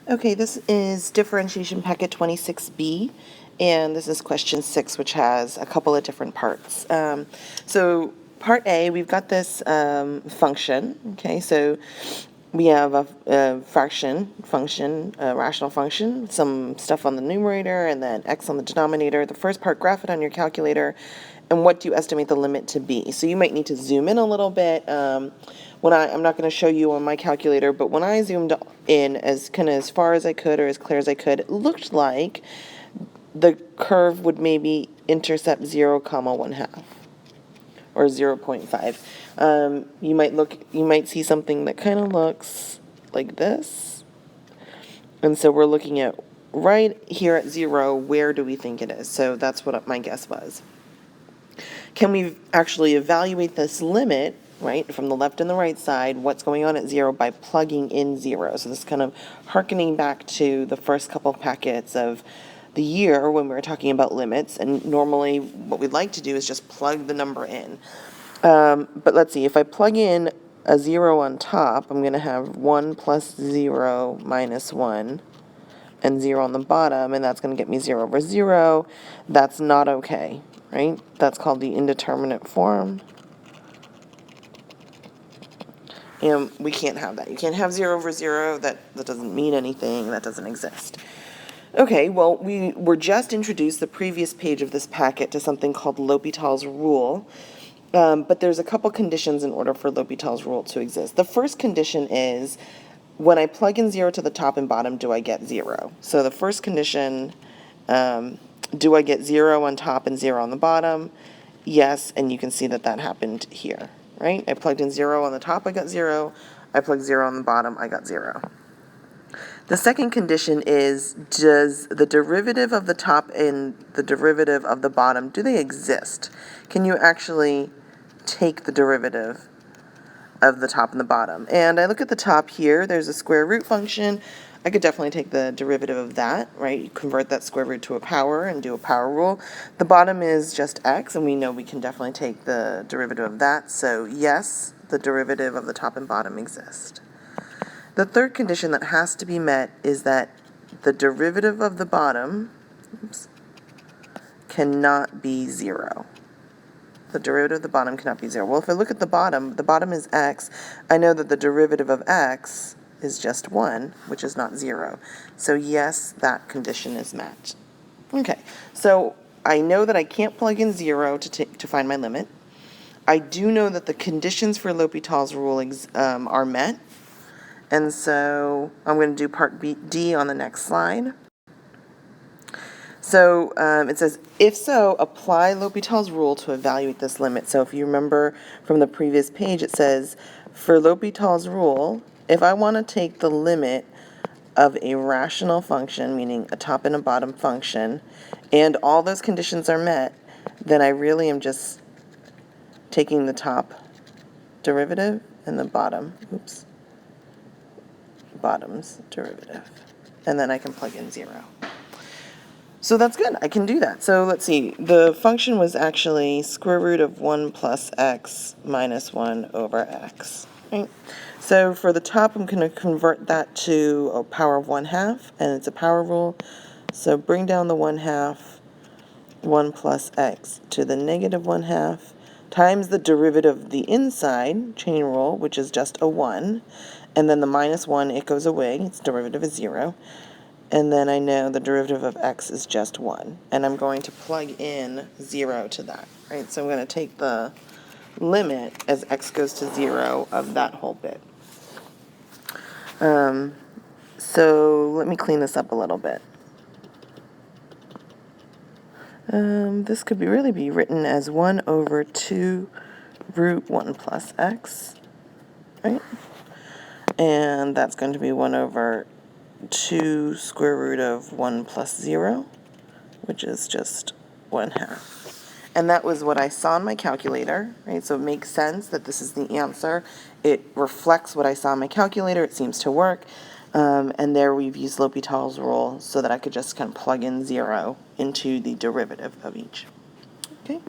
Okay, this is differentiation packet 26B, and this is question 6, which has a couple of different parts. So part A, we've got this function, okay, so we have a function, a rational function, some stuff on the numerator, and then x on the denominator. The first part, graph it on your calculator, and what do you estimate the limit to be? So you might need to zoom in a little bit. I'm not going to show you on my calculator, but when I zoomed in as far as I could or as clear as I could, it looked like the curve would maybe intercept 0, 1/2 or 0.5. You might see something that kind of looks like this. And so we're looking at right here at 0, where do we think it is? So that's what my guess was. Can we actually evaluate this limit, right, from the left and the right side, what's going on at 0 by plugging in 0? So this is kind of hearkening back to the first couple of packets of the year when we were talking about limits, and normally what we'd like to do is just plug the number in. But let's see, if I plug in a 0 on top, I'm going to have 1 plus 0 minus 1 and 0 on the bottom, and that's going to get me 0 over 0. That's not okay, right? That's called the indeterminate form. And we can't have that. You can't have 0 over 0. That doesn't mean anything. That doesn't exist. Okay, well, we were just introduced the previous page of this packet to something called L'Hopital's rule. But there's a couple conditions in order for L'Hopital's rule to exist. The first condition is when I plug in 0 to the top and bottom, do I get 0? So the first condition, do I get 0 on top and 0 on the bottom? Yes, and you can see that that happened here, right? I plugged in 0 on the top, I got 0. I plugged 0 on the bottom, I got 0. The second condition is, does the derivative of the top and the derivative of the bottom, do they exist? Can you actually take the derivative of the top and the bottom? And I look at the top here, there's a square root function. I could definitely take the derivative of that, right? You convert that square root to a power and do a power rule. The bottom is just x, and we know we can definitely take the derivative of that. So yes, the derivative of the top and bottom exist. The third condition that has to be met is that the derivative of the bottom cannot be 0. The derivative of the bottom cannot be 0. Well, if I look at the bottom is x. I know that the derivative of x is just 1, which is not 0. So yes, that condition is met. Okay, so I know that I can't plug in 0 to find my limit. I do know that the conditions for L'Hopital's rule are met. And so I'm going to do part D on the next slide. So it says, if so, apply L'Hopital's rule to evaluate this limit. So if you remember from the previous page, it says, for L'Hopital's rule, if I want to take the limit of a rational function, meaning a top and a bottom function, and all those conditions are met, then I really am just taking the top derivative and the bottom's derivative. And then I can plug in 0. So that's good. I can do that. So let's see. The function was actually square root of 1 plus x minus 1 over x. Right? So for the top, I'm going to convert that to a power of 1/2, and it's a power rule. So bring down the 1/2, 1 plus x to the negative 1/2, times the derivative of the inside, chain rule, which is just a 1, and then the minus 1, it goes away, its derivative is 0, and then I know the derivative of x is just 1, and I'm going to plug in 0 to that, right? So I'm going to take the limit as x goes to 0 of that whole bit. So let me clean this up a little bit. This could really be written as 1 over 2 root 1 plus x, right? And that's going to be 1 over 2 square root of 1 plus 0, which is just 1/2. And that was what I saw in my calculator, right? So it makes sense that this is the answer. It reflects what I saw in my calculator. It seems to work. And there we've used L'Hopital's rule so that I could just kind of plug in 0 into the derivative of each. Okay.